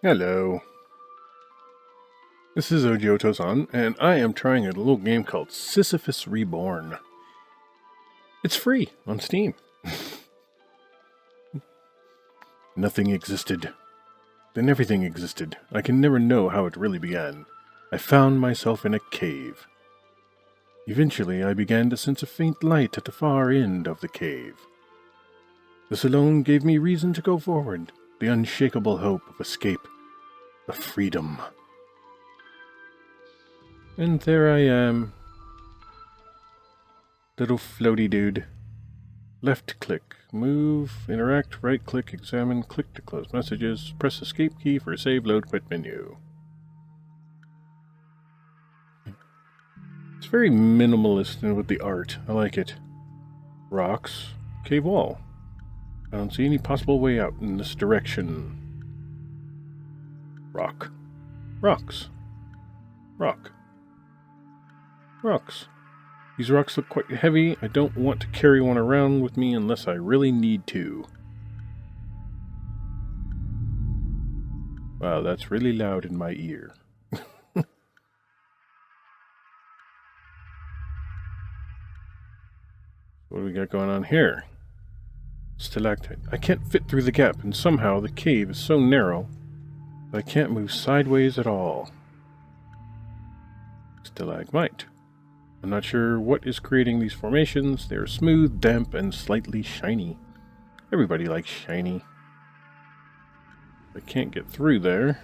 Hello. This is Ojoto-san, and I am trying a little game called Sisyphus Reborn. It's free on Steam. Nothing existed. Then everything existed. I can never know how it really began. I found myself in a cave. Eventually, I began to sense a faint light at the far end of the cave. This alone gave me reason to go forward, the unshakable hope of escape, of freedom. And there I am. Little floaty dude. Left click. Move, interact, right click, examine, click to close messages, press escape key for save, load, quit menu. It's very minimalist with the art. I like it. Rocks. Cave wall. I don't see any possible way out in this direction. Rock. Rocks. Rock. Rocks. These rocks look quite heavy. I don't want to carry one around with me unless I really need to. Wow, that's really loud in my ear. What do we got going on here? Stalactite. I can't fit through the gap, and somehow the cave is so narrow that I can't move sideways at all. Stalagmite. I'm not sure what is creating these formations. They are smooth, damp, and slightly shiny. Everybody likes shiny. I can't get through there.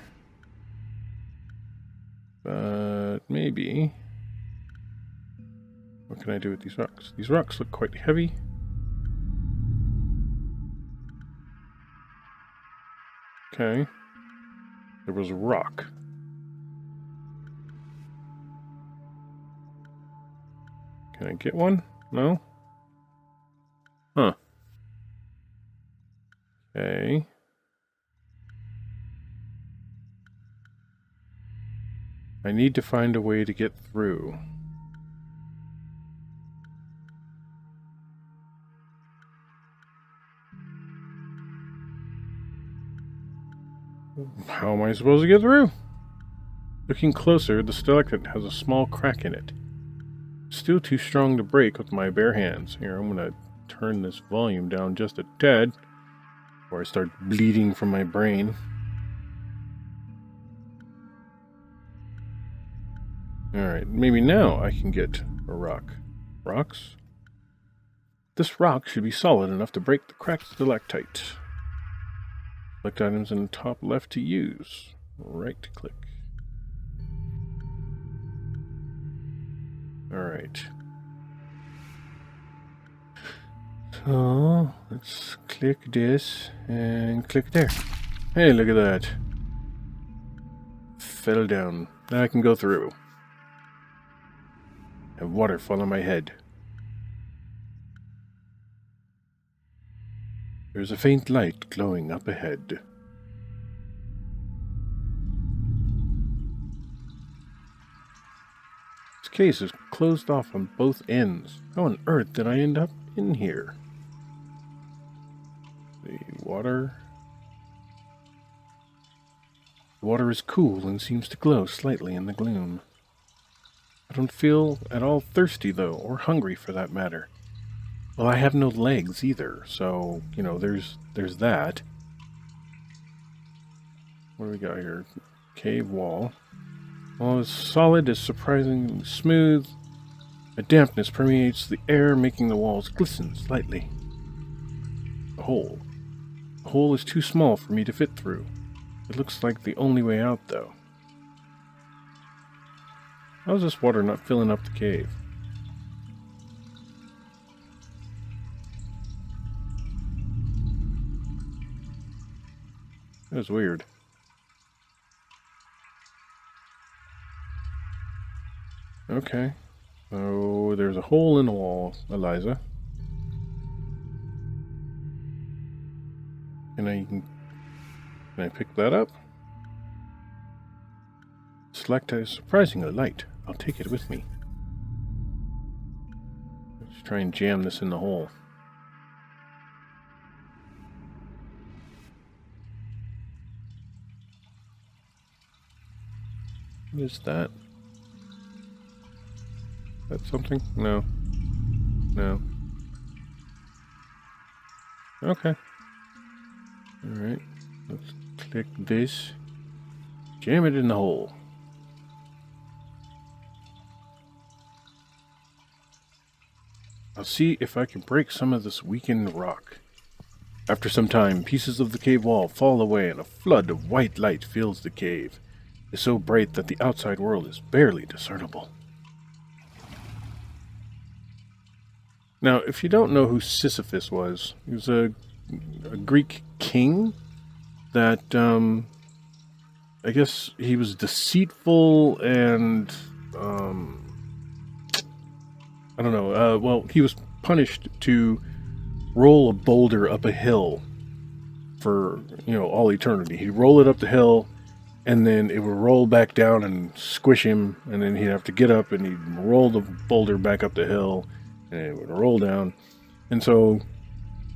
But maybe... What can I do with these rocks? These rocks look quite heavy. Okay. There was a rock. Can I get one? No? Huh. Okay. I need to find a way to get through. How am I supposed to get through? Looking closer, the stalactite has a small crack in it. Still too strong to break with my bare hands. Here, I'm going to turn this volume down just a tad before I start bleeding from my brain. Alright, maybe now I can get a rock. Rocks? This rock should be solid enough to break the cracked stalactite. Select items in the top left to use. Right click. Alright. So, let's click this and click there. Hey, look at that. Fell down. Now I can go through. Have water fall on my head. There's a faint light glowing up ahead. This case is closed off on both ends. How on earth did I end up in here? The water... The water is cool and seems to glow slightly in the gloom. I don't feel at all thirsty, though, or hungry for that matter. Well, I have no legs either, so, you know, there's that. What do we got here? Cave wall. While it's solid, it's surprisingly smooth. A dampness permeates the air, making the walls glisten slightly. A hole. The hole is too small for me to fit through. It looks like the only way out, though. How is this water not filling up the cave? That was weird. Okay. So there's a hole in the wall, Eliza. Can I pick that up? Stalactite is surprisingly light. I'll take it with me. Let's try and jam this in the hole. What is that? Is that something? No. No. Okay. Alright. Let's click this. Jam it in the hole. I'll see if I can break some of this weakened rock. After some time, pieces of the cave wall fall away and a flood of white light fills the cave. It's so bright that the outside world is barely discernible. Now, if you don't know who Sisyphus was, he was a Greek king that, I guess he was deceitful and, I don't know, well, he was punished to roll a boulder up a hill for, all eternity. He'd roll it up the hill, and then it would roll back down and squish him, and then he'd have to get up and he'd roll the boulder back up the hill, and it would roll down. And so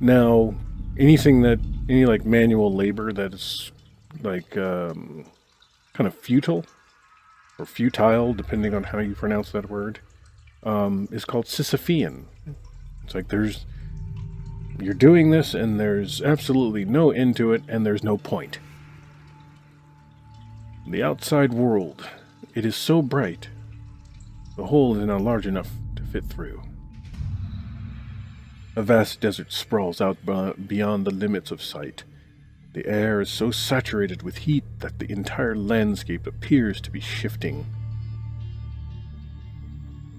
now any like manual labor that is like kind of futile or futile, depending on how you pronounce that word, is called Sisyphean. It's like you're doing this and there's absolutely no end to it and there's no point. The outside world, it is so bright, the hole is not large enough to fit through. A vast desert sprawls out beyond the limits of sight. The air is so saturated with heat that the entire landscape appears to be shifting.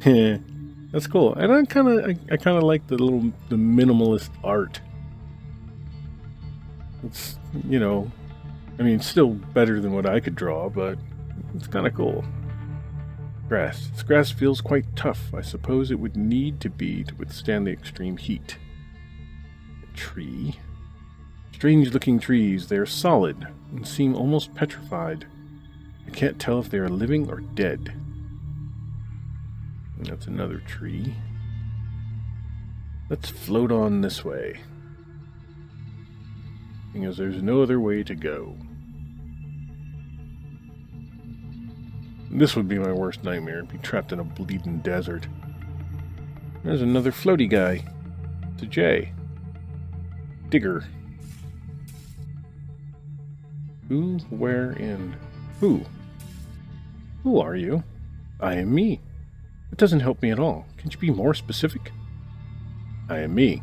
That's cool. And I kind of like the minimalist art. It's, still better than what I could draw, but it's kind of cool. Grass. This grass feels quite tough. I suppose it would need to be to withstand the extreme heat. A tree. Strange-looking trees. They are solid and seem almost petrified. I can't tell if they are living or dead. And that's another tree. Let's float on this way, because there's no other way to go. This would be my worst nightmare, be trapped in a bleeding desert. There's another floaty guy. It's a J. Digger. Who, where, and who? Who are you? I am me. It doesn't help me at all. Can't you be more specific? I am me.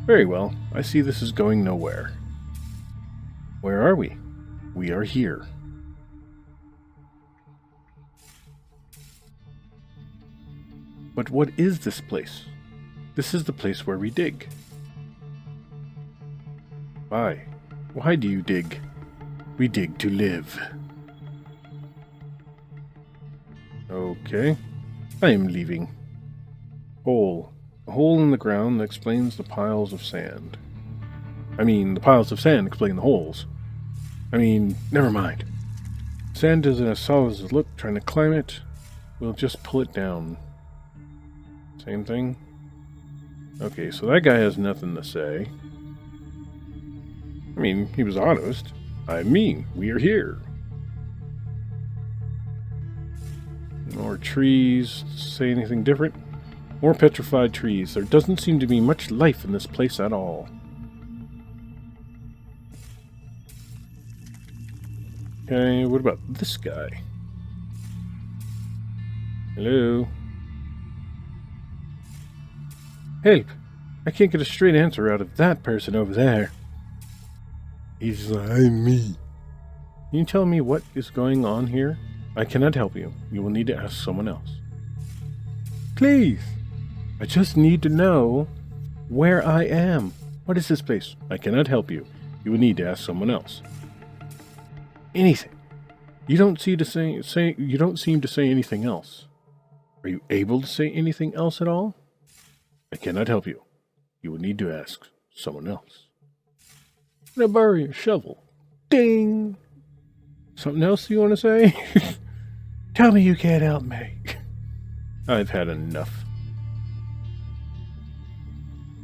Very well. I see this is going nowhere. Where are we? We are here. But what is this place? This is the place where we dig. Why? Why do you dig? We dig to live. Okay. I am leaving. Hole. A hole in the ground that explains the piles of sand. The piles of sand explain the holes. Never mind. Sand isn't as solid as it looked. Trying to climb it, we'll just pull it down. Same thing? Okay, so that guy has nothing to say. He was honest. We are here. More trees. Say anything different? More petrified trees. There doesn't seem to be much life in this place at all. Okay, what about this guy? Hello? Help! I can't get a straight answer out of that person over there. He's like, I'm me. Can you tell me what is going on here? I cannot help you. You will need to ask someone else. Please! I just need to know where I am. What is this place? I cannot help you. You will need to ask someone else. Anything. You don't seem to say anything else. Are you able to say anything else at all? I cannot help you. You will need to ask someone else. Can I borrow your shovel? Ding! Something else you want to say? Tell me you can't help me. I've had enough.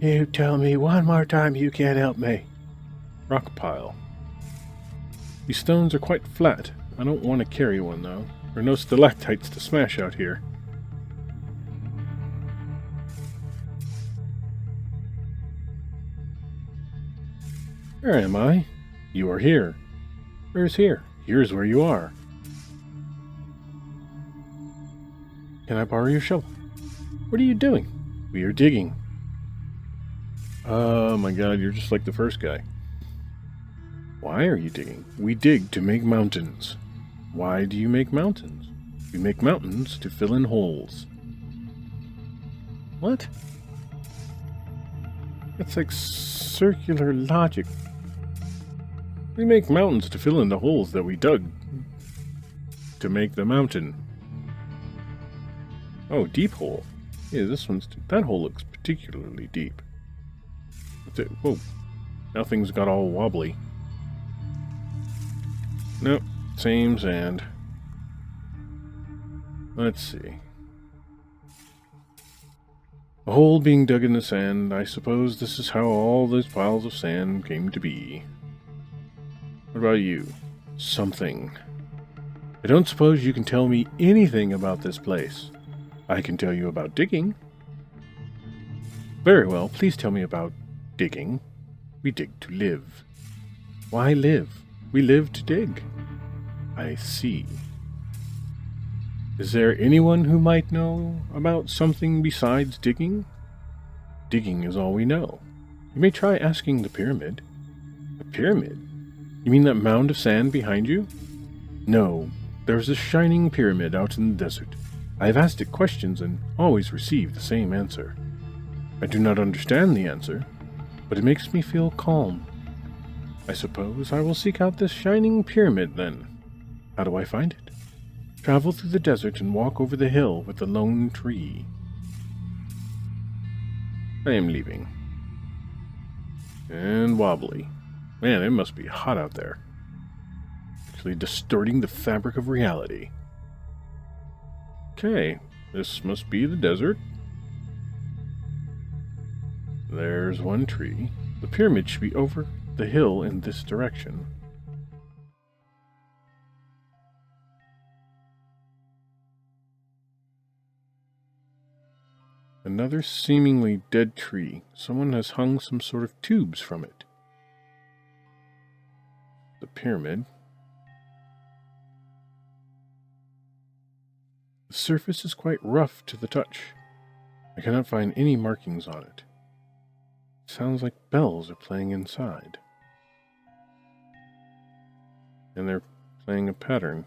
You tell me one more time you can't help me. Rock pile. These stones are quite flat. I don't want to carry one, though. There are no stalactites to smash out here. Where am I? You are here. Where is here? Here's where you are. Can I borrow your shovel? What are you doing? We are digging. Oh my god, you're just like the first guy. Why are you digging? We dig to make mountains. Why do you make mountains? We make mountains to fill in holes. What? That's like circular logic. We make mountains to fill in the holes that we dug to make the mountain. Oh, deep hole. Yeah, this one's... that hole looks particularly deep. What's it? Whoa. Now things got all wobbly. Nope. Same sand. Let's see. A hole being dug in the sand. I suppose this is how all those piles of sand came to be. What about you? Something. I don't suppose you can tell me anything about this place. I can tell you about digging. Very well, please tell me about digging. We dig to live. Why live? We live to dig. I see. Is there anyone who might know about something besides digging? Digging is all we know. You may try asking the pyramid. The pyramid? You mean that mound of sand behind you? No, there's a shining pyramid out in the desert. I have asked it questions and always receive the same answer. I do not understand the answer, but it makes me feel calm. I suppose I will seek out this shining pyramid then. How do I find it? Travel through the desert and walk over the hill with the lone tree. I am leaving. And wobbly. Man, it must be hot out there. Actually distorting the fabric of reality. Okay, this must be the desert. There's one tree. The pyramid should be over the hill in this direction. Another seemingly dead tree. Someone has hung some sort of tubes from it. The pyramid. The surface is quite rough to the touch. I cannot find any markings on it. It sounds like bells are playing inside. And they're playing a pattern.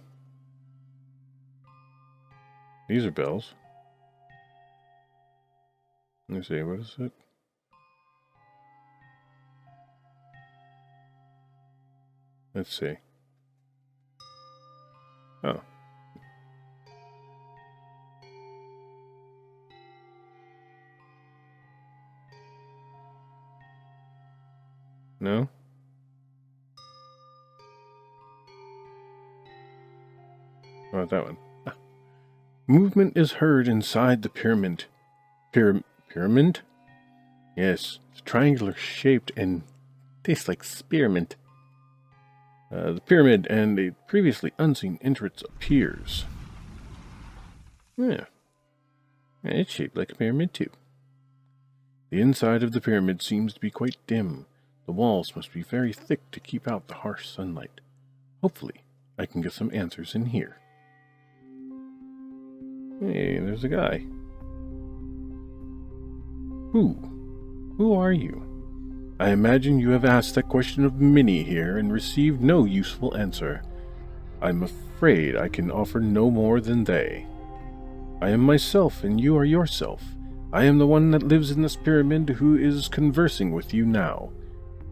These are bells. Let me see, what is it? Let's see. Oh. No? How about that one? Ah. Movement is heard inside the pyramid. Pyramid? Yes, it's triangular shaped and tastes like spearmint. The pyramid and a previously unseen entrance appears. Yeah. It's shaped like a pyramid too. The inside of the pyramid seems to be quite dim. The walls must be very thick to keep out the harsh sunlight. Hopefully, I can get some answers in here. Hey, there's a guy. Who are you? I imagine you have asked that question of many here and received no useful answer. I'm afraid I can offer no more than they. I am myself and you are yourself. I am the one that lives in this pyramid who is conversing with you now.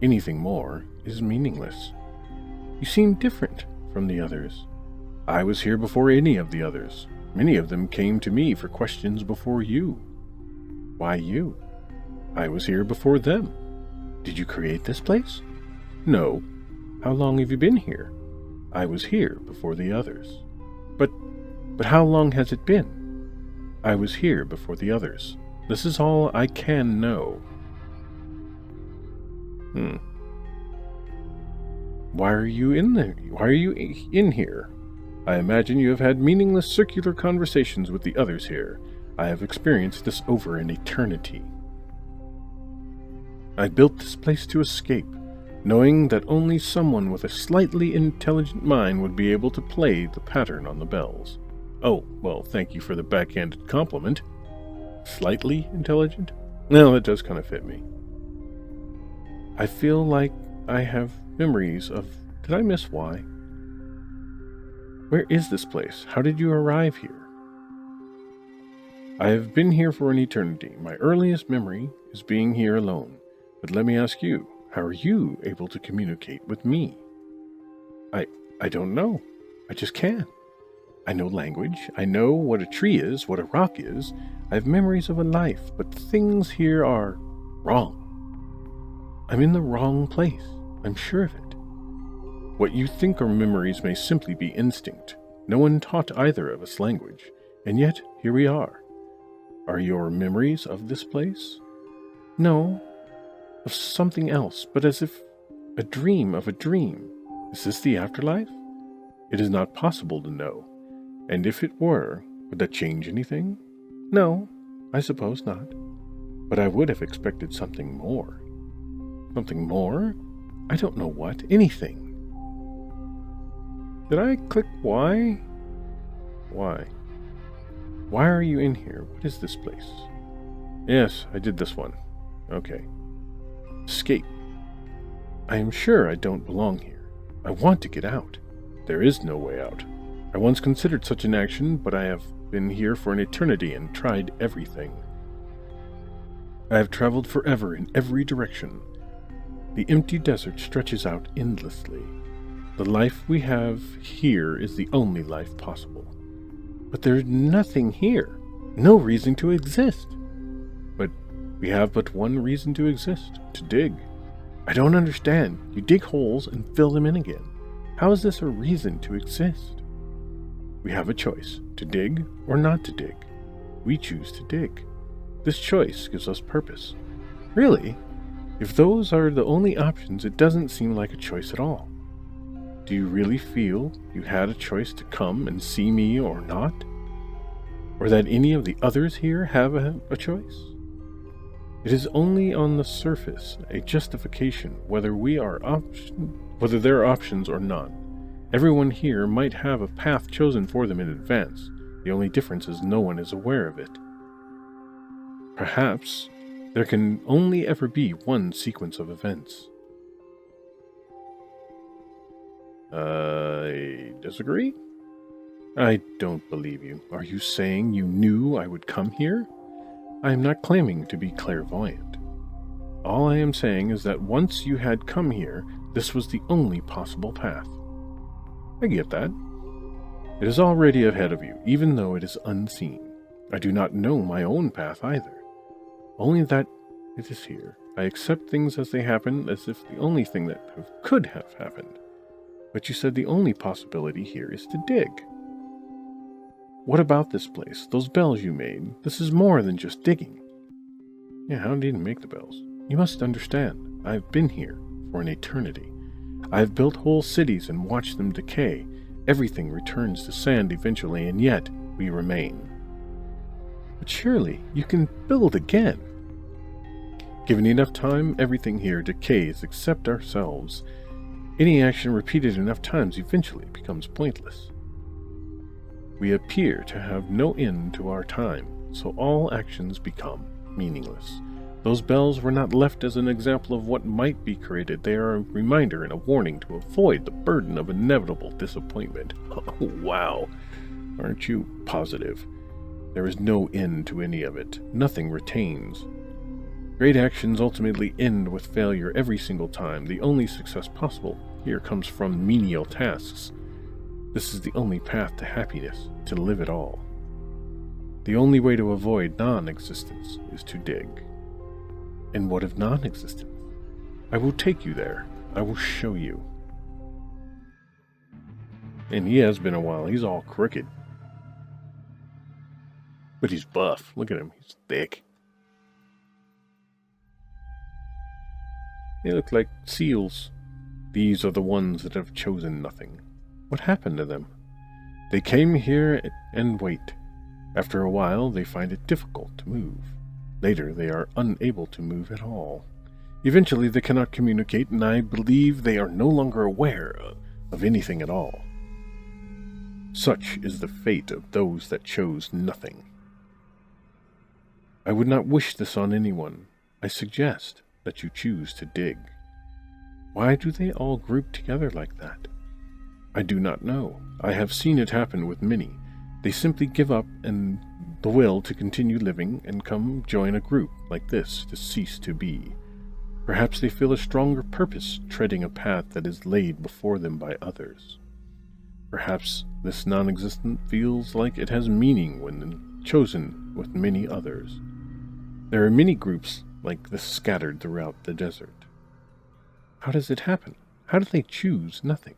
Anything more is meaningless. You seem different from the others. I was here before any of the others. Many of them came to me for questions before you. Why you? I was here before them. Did you create this place? No. How long have you been here? I was here before the others. But how long has it been? I was here before the others. This is all I can know. Why are you in there? Why are you in here? I imagine you have had meaningless circular conversations with the others here. I have experienced this over an eternity. I built this place to escape, knowing that only someone with a slightly intelligent mind would be able to play the pattern on the bells. Oh, well, thank you for the backhanded compliment. Slightly intelligent? Well, that does kind of fit me. I feel like I have memories of... Did I miss why? Where is this place? How did you arrive here? I have been here for an eternity. My earliest memory is being here alone. But let me ask you, how are you able to communicate with me? I don't know. I just can't. I know language. I know what a tree is, what a rock is. I have memories of a life, but things here are wrong. I'm in the wrong place. I'm sure of it. What you think are memories may simply be instinct. No one taught either of us language, and yet here we are. Are your memories of this place? No, of something else, but as if a dream of a dream. Is this the afterlife? It is not possible to know. And if it were, would that change anything? No, I suppose not. But I would have expected something more. Something more? I don't know what. Anything. Did I click Y? Why? Why are you in here? What is this place? Yes, I did this one. Okay. Escape. I am sure I don't belong here. I want to get out. There is no way out. I once considered such an action, but I have been here for an eternity and tried everything. I have traveled forever in every direction. The empty desert stretches out endlessly. The life we have here is the only life possible. But there's nothing here. No reason to exist. But we have but one reason to exist, to dig. I don't understand. You dig holes and fill them in again. How is this a reason to exist? We have a choice, to dig or not to dig. We choose to dig. This choice gives us purpose. Really? If those are the only options, it doesn't seem like a choice at all. Do you really feel you had a choice to come and see me or not? Or that any of the others here have a choice? It is only on the surface a justification whether there are options or not. Everyone here might have a path chosen for them in advance. The only difference is no one is aware of it. Perhaps there can only ever be one sequence of events. I disagree. I don't believe you. Are you saying you knew I would come here? I am not claiming to be clairvoyant. All I am saying is that once you had come here, this was the only possible path. I get that. It is already ahead of you, even though it is unseen. I do not know my own path either. Only that it is here. I accept things as they happen, as if the only thing that could have happened. But you said the only possibility here is to dig. What about this place? Those bells you made? This is more than just digging. Yeah, how did you make the bells? You must understand, I've been here for an eternity. I've built whole cities and watched them decay. Everything returns to sand eventually, and yet we remain. But surely you can build again. Given enough time, everything here decays except ourselves. Any action repeated enough times eventually becomes pointless. We appear to have no end to our time, so all actions become meaningless. Those bells were not left as an example of what might be created. They are a reminder and a warning to avoid the burden of inevitable disappointment. Oh, wow. Aren't you positive? There is no end to any of it. Nothing retains. Great actions ultimately end with failure every single time. The only success possible here comes from menial tasks. This is the only path to happiness, to live it all. The only way to avoid non-existence is to dig. And what of non-existence? I will take you there. I will show you. And he has been a while. He's all crooked. But he's buff. Look at him. He's thick. They look like seals. These are the ones that have chosen nothing. What happened to them? They came here and wait. After a while, they find it difficult to move. Later, they are unable to move at all. Eventually, they cannot communicate, and I believe they are no longer aware of anything at all. Such is the fate of those that chose nothing. I would not wish this on anyone. I suggest that you choose to dig. Why do they all group together like that? I do not know. I have seen it happen with many. They simply give up and the will to continue living and come join a group like this to cease to be. Perhaps they feel a stronger purpose treading a path that is laid before them by others. Perhaps this non-existent feels like it has meaning when chosen with many others. There are many groups like this scattered throughout the desert. How does it happen? How do they choose nothing?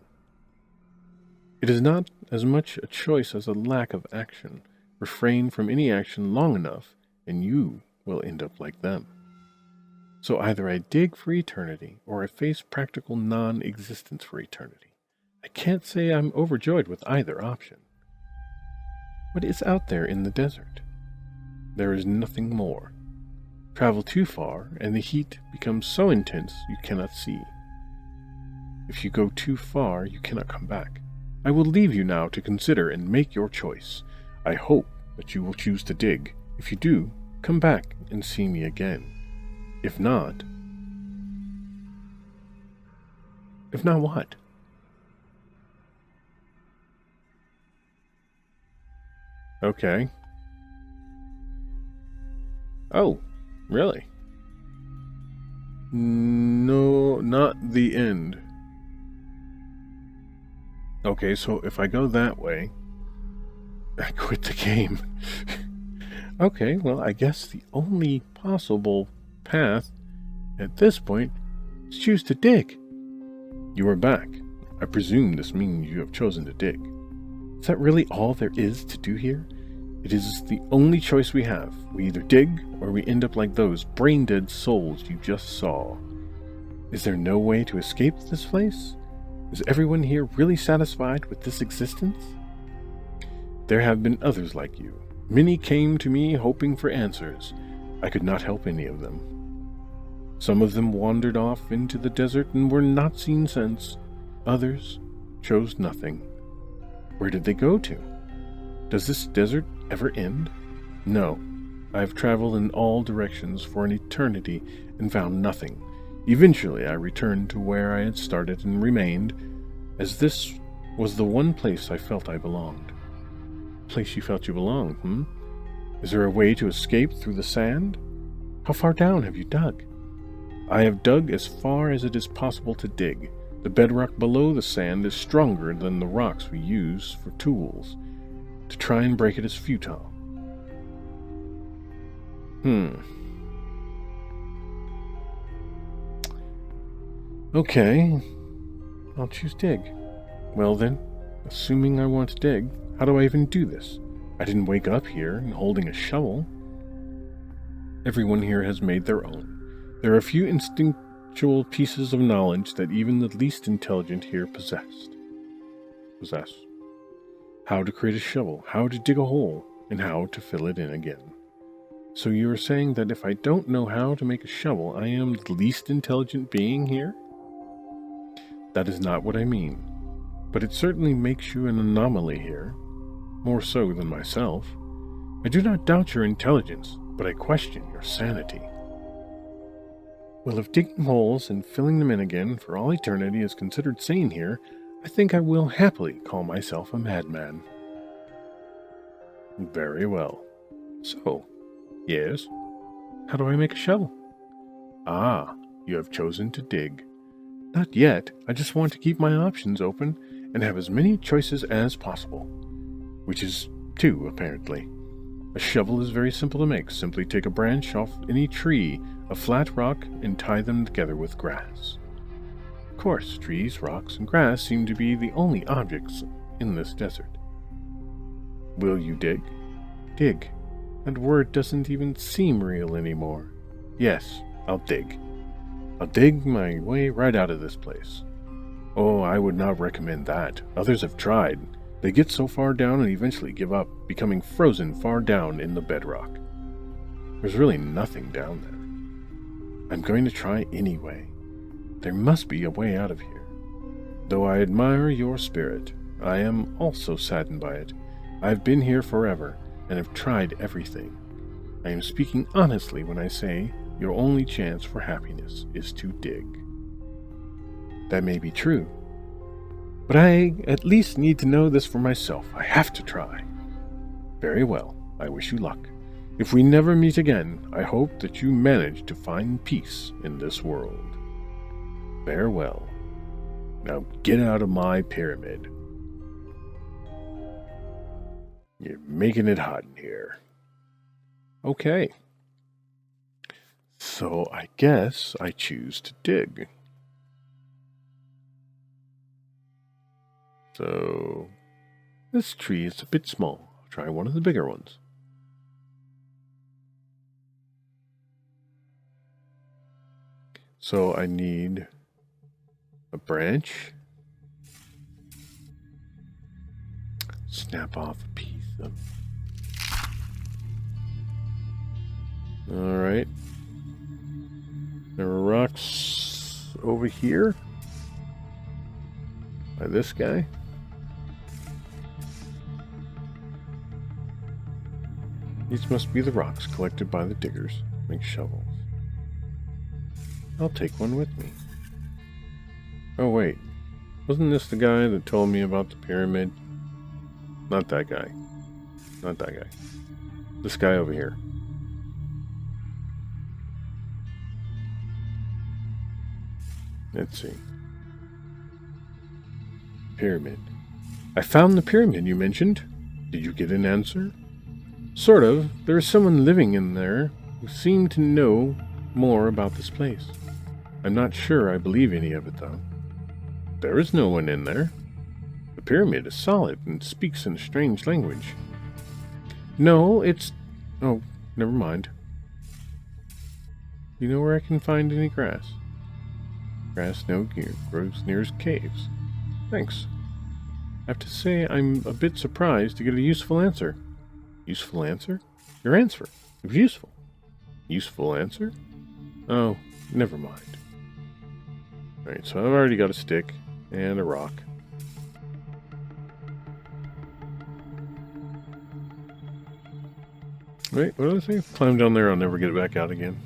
It is not as much a choice as a lack of action. Refrain from any action long enough, and you will end up like them. So either I dig for eternity, or I face practical non-existence for eternity. I can't say I'm overjoyed with either option. What is out there in the desert? There is nothing more. Travel too far, and the heat becomes so intense you cannot see. If you go too far, you cannot come back. I will leave you now to consider and make your choice. I hope that you will choose to dig. If you do, come back and see me again. If not what? Okay. Oh, really? No, not the end. Okay, so if I go that way, I quit the game. Okay, well, I guess the only possible path at this point is choose to dig. You are back. I presume this means you have chosen to dig. Is that really all there is to do here? It is the only choice we have. We either dig or we end up like those brain-dead souls you just saw. Is there no way to escape this place? Is everyone here really satisfied with this existence? There have been others like you. Many came to me hoping for answers. I could not help any of them. Some of them wandered off into the desert and were not seen since. Others chose nothing. Where did they go to? Does this desert ever end? No. I have traveled in all directions for an eternity and found nothing. Eventually, I returned to where I had started and remained, as this was the one place I felt I belonged. Place you felt you belonged, Is there a way to escape through the sand? How far down have you dug? I have dug as far as it is possible to dig. The bedrock below the sand is stronger than the rocks we use for tools. To try and break it is futile. Okay, I'll choose dig. Well then, assuming I want to dig, how do I even do this? I didn't wake up here and holding a shovel. Everyone here has made their own. There are a few instinctual pieces of knowledge that even the least intelligent here possess. How to create a shovel, how to dig a hole, and how to fill it in again. So you are saying that if I don't know how to make a shovel, I am the least intelligent being here? That is not what I mean. But it certainly makes you an anomaly here, more so than myself. I do not doubt your intelligence, but I question your sanity. Well, if digging holes and filling them in again for all eternity is considered sane here, I think I will happily call myself a madman. Very well. So, yes? How do I make a shovel? Ah, you have chosen to dig. Not yet. I just want to keep my options open and have as many choices as possible. Which is 2, apparently. A shovel is very simple to make. Simply take a branch off any tree, a flat rock, and tie them together with grass. Of course, trees, rocks, and grass seem to be the only objects in this desert. Will you dig? Dig. That word doesn't even seem real anymore. Yes, I'll dig. I'll dig my way right out of this place. Oh, I would not recommend that. Others have tried. They get so far down and eventually give up, becoming frozen far down in the bedrock. There's really nothing down there. I'm going to try anyway. There must be a way out of here. Though I admire your spirit, I am also saddened by it. I've been here forever, and have tried everything. I am speaking honestly when I say your only chance for happiness is to dig. That may be true, but I at least need to know this for myself. I have to try. Very well, I wish you luck. If we never meet again, I hope that you manage to find peace in this world. Farewell. Now get out of my pyramid. You're making it hot in here. Okay. So I guess I choose to dig. So this tree is a bit small. I'll try one of the bigger ones. So I need a branch. Snap off a piece of... Alright. There are rocks over here. By this guy. These must be the rocks collected by the diggers to make shovels. I'll take one with me. Oh wait, wasn't this the guy that told me about the pyramid? Not that guy. Not that guy. This guy over here. Let's see. Pyramid. I found the pyramid you mentioned. Did you get an answer? Sort of. There is someone living in there who seemed to know more about this place. I'm not sure I believe any of it, though. There is no one in there. The pyramid is solid and speaks in a strange language. No, it's... Oh, never mind. You know where I can find any grass? Grass no gear grows near caves. Thanks. I have to say I'm a bit surprised to get a useful answer. Useful answer? Your answer. It was useful. Useful answer? Oh, never mind. Alright, so I've already got a stick and a rock. Wait, what did I say? Climb down there, I'll never get it back out again.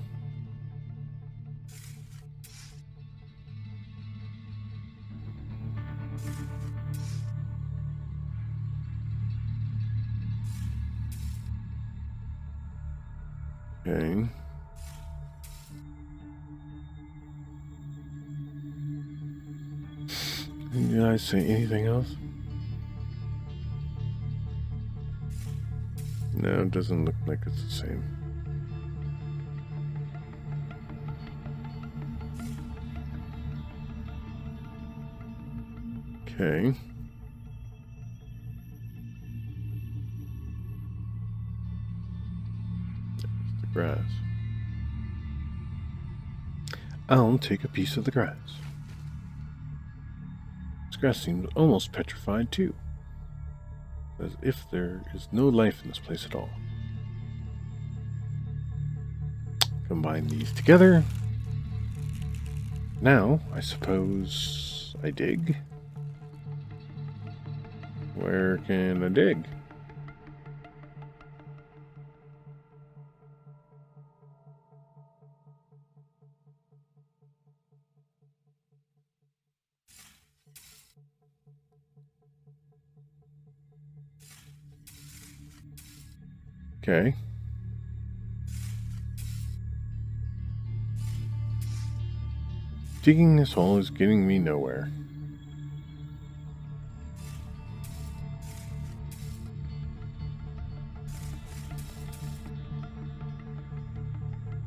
Okay. Did I say anything else? No, it doesn't look like it's the same. Okay. There's the grass. I'll take a piece of the grass. This grass seems almost petrified, too. As if there is no life in this place at all. Combine these together. Now, I suppose I dig. Where can I dig? Okay. Digging this hole is getting me nowhere.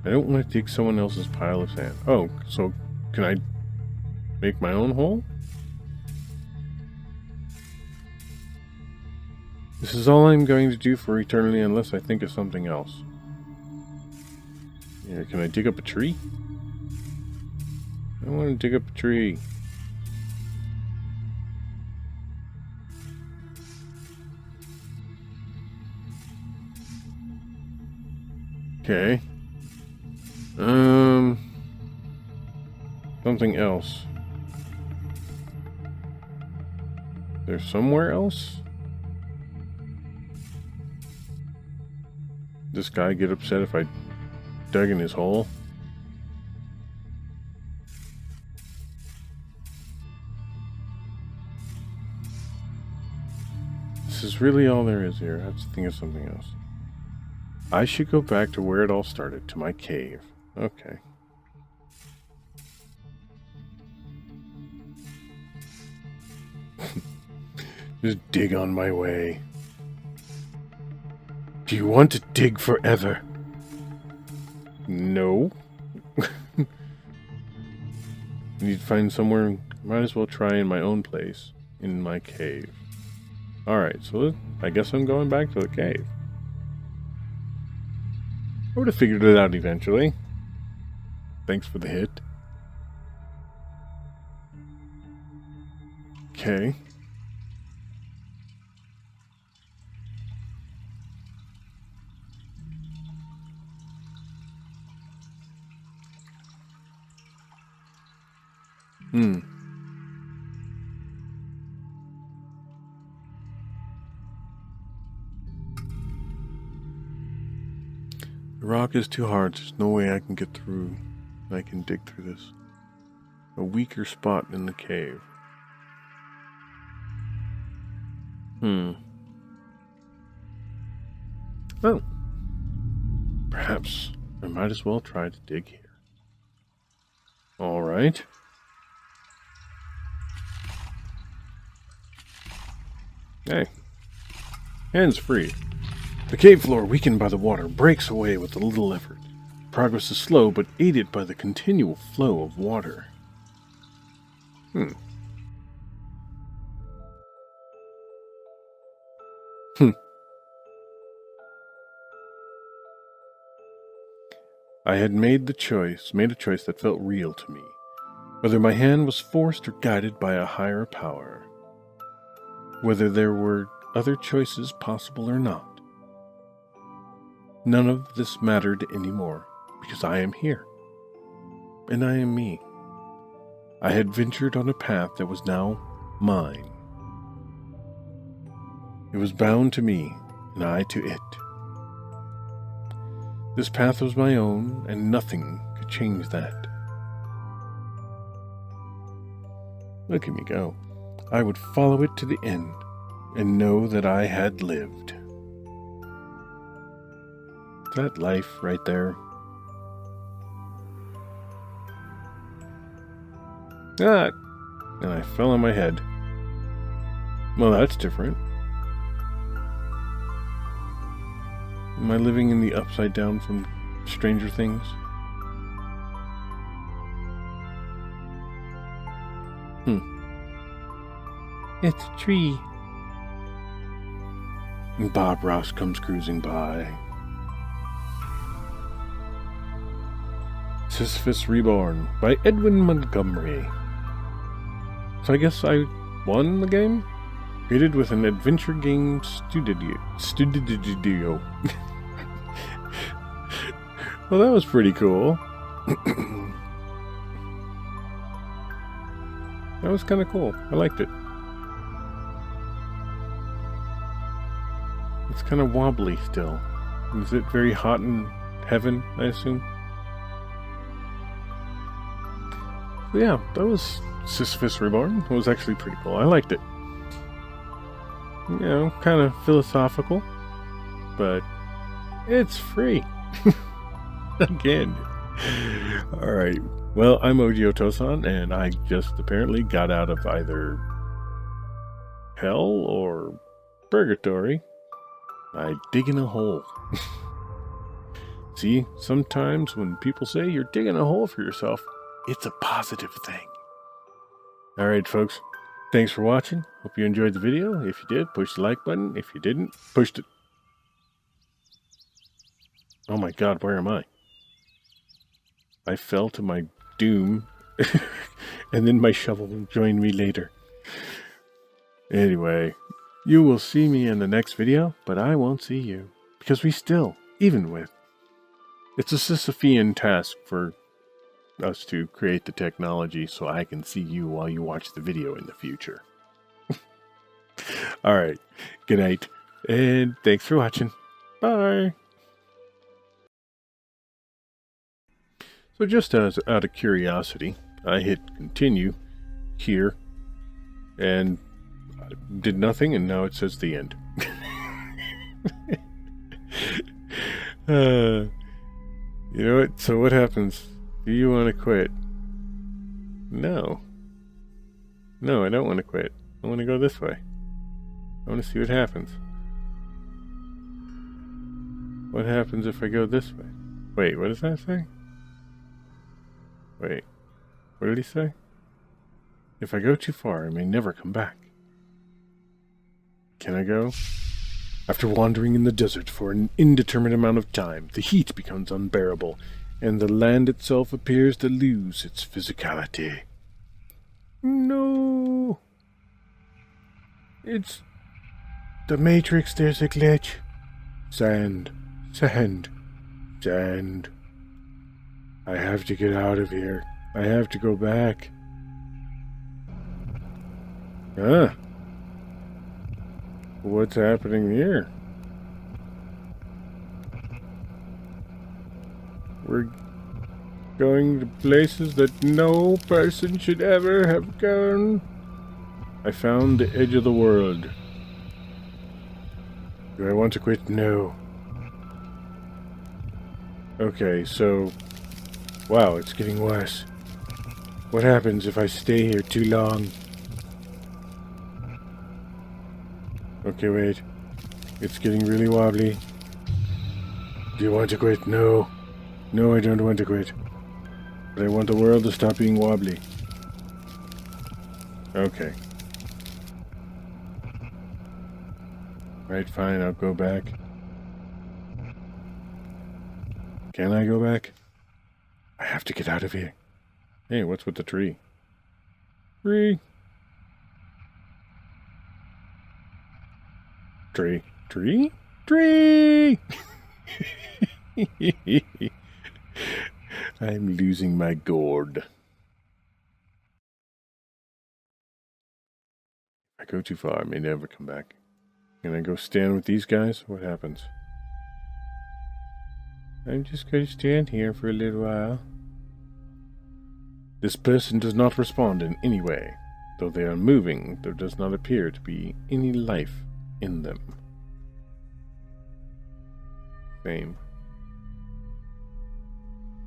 I don't want to dig someone else's pile of sand. Oh, so can I make my own hole? This is all I'm going to do for eternity unless I think of something else. Here, can I dig up a tree? I want to dig up a tree. Okay. Something else. There's somewhere else? This guy get upset if I dug in his hole? This is really all there is here. I have to think of something else. I should go back to where it all started, to my cave. Okay. Just dig on my way. Do you want to dig forever? No. I need to find somewhere. Might as well try in my own place, in my cave. Alright, so I guess I'm going back to the cave. I would have figured it out eventually. Thanks for the hit. Okay. The rock is too hard. There's no way I can get through. I can dig through this. A weaker spot in the cave. Oh. Perhaps I might as well try to dig here. Alright. Hey. Hands free. The cave floor, weakened by the water, breaks away with a little effort. Progress is slow, but aided by the continual flow of water. I had made a choice that felt real to me, whether my hand was forced or guided by a higher power, whether there were other choices possible or not. None of this mattered anymore, because I am here, and I am me. I had ventured on a path that was now mine. It was bound to me, and I to it. This path was my own, and nothing could change that. Look at me go. I would follow it to the end, and know that I had lived. Is that life right there? Ah! And I fell on my head. Well, that's different. Am I living in the upside down from Stranger Things? It's a tree. And Bob Ross comes cruising by. Sisyphus Reborn by Edwin Montgomery. So I guess I won the game? Created with an adventure game studio. Well, that was pretty cool. That was kind of cool. I liked it. It's kind of wobbly still. Is it very hot in heaven, I assume? So yeah, that was Sisyphus Reborn. It was actually pretty cool. I liked it. You know, kind of philosophical, but it's free. Again. Alright, well, I'm ohgeegames, and I just apparently got out of either hell or purgatory by digging a hole. See, sometimes when people say you're digging a hole for yourself, it's a positive thing. Alright, folks. Thanks for watching. Hope you enjoyed the video. If you did, push the like button. If you didn't, push it. Oh my god, where am I? I fell to my doom. And then my shovel will join me later. Anyway, you will see me in the next video, but I won't see you. Because we still, even with It's a Sisyphean task for us to create the technology so I can see you while you watch the video in the future. Alright, good night, and thanks for watching. Bye! So just as out of curiosity, I hit continue here, and I did nothing, and now it says the end. You know what? So what happens? Do you want to quit? No. No, I don't want to quit. I want to go this way. I want to see what happens. What happens if I go this way? Wait, what does that say? Wait, what did he say? If I go too far, I may never come back. Can I go? After wandering in the desert for an indeterminate amount of time, the heat becomes unbearable, and the land itself appears to lose its physicality. No! It's the Matrix, there's a glitch. Sand, sand, sand. I have to get out of here. I have to go back. Ah. What's happening here? We're going to places that no person should ever have gone. I found the edge of the world. Do I want to quit? No. Okay, so... Wow, it's getting worse. What happens if I stay here too long? Okay, wait. It's getting really wobbly. Do you want to quit? No. No, I don't want to quit. But I want the world to stop being wobbly. Okay. Right, fine, I'll go back. Can I go back? I have to get out of here. Hey, what's with the tree? Tree. Tree. Tree? Tree! I'm losing my gourd. If I go too far, I may never come back. Can I go stand with these guys? What happens? I'm just going to stand here for a little while. This person does not respond in any way. Though they are moving, there does not appear to be any life in them. Same.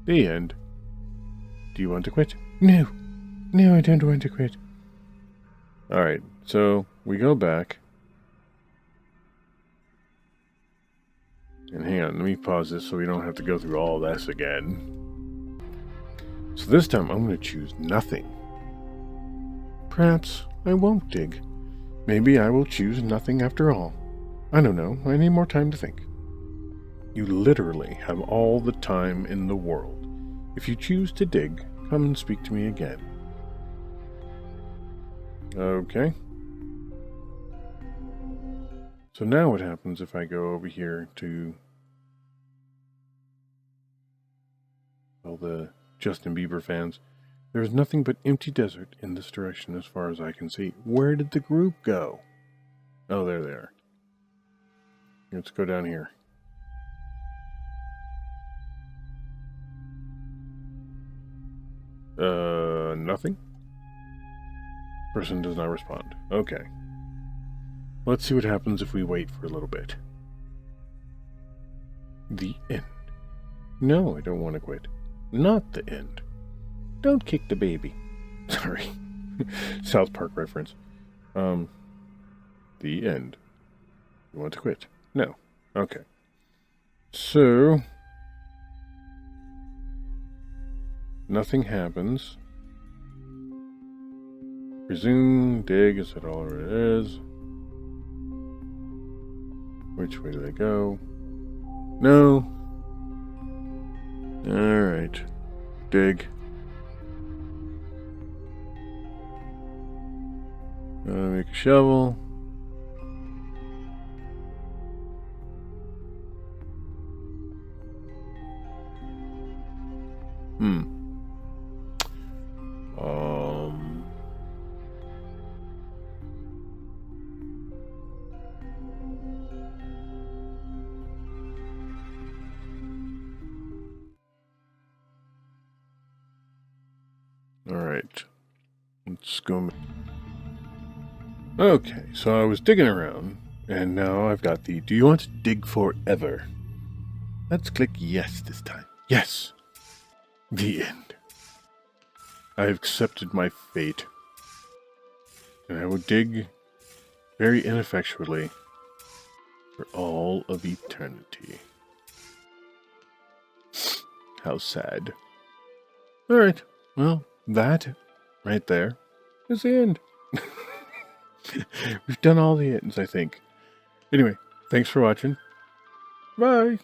The end. Do you want to quit? No. No, I don't want to quit. Alright, so we go back. And hang on, let me pause this so we don't have to go through all this again. So this time I'm going to choose nothing. Perhaps I won't dig. Maybe I will choose nothing after all. I don't know, I need more time to think. You literally have all the time in the world. If you choose to dig, come and speak to me again. Okay. So now what happens if I go over here to all the Justin Bieber fans? There is nothing but empty desert in this direction as far as I can see. Where did the group go? Oh, there they are. Let's go down here. Nothing? Person does not respond. Okay. Let's see what happens if we wait for a little bit. The end. No, I don't want to quit. Not the end. Don't kick the baby. Sorry. South Park reference. The end. You want to quit? No. Okay. So... nothing happens. Resume, dig, is that all it is? Which way do they go? No. Alright. Dig. Make a shovel. Alright. Let's go. Okay, so I was digging around, and now I've got the do you want to dig forever? Let's click yes this time. Yes! The end. I have accepted my fate. And I will dig very ineffectually for all of eternity. How sad. Alright, well, that right there is the end. We've done all the ends, I think. Anyway, thanks for watching. Bye!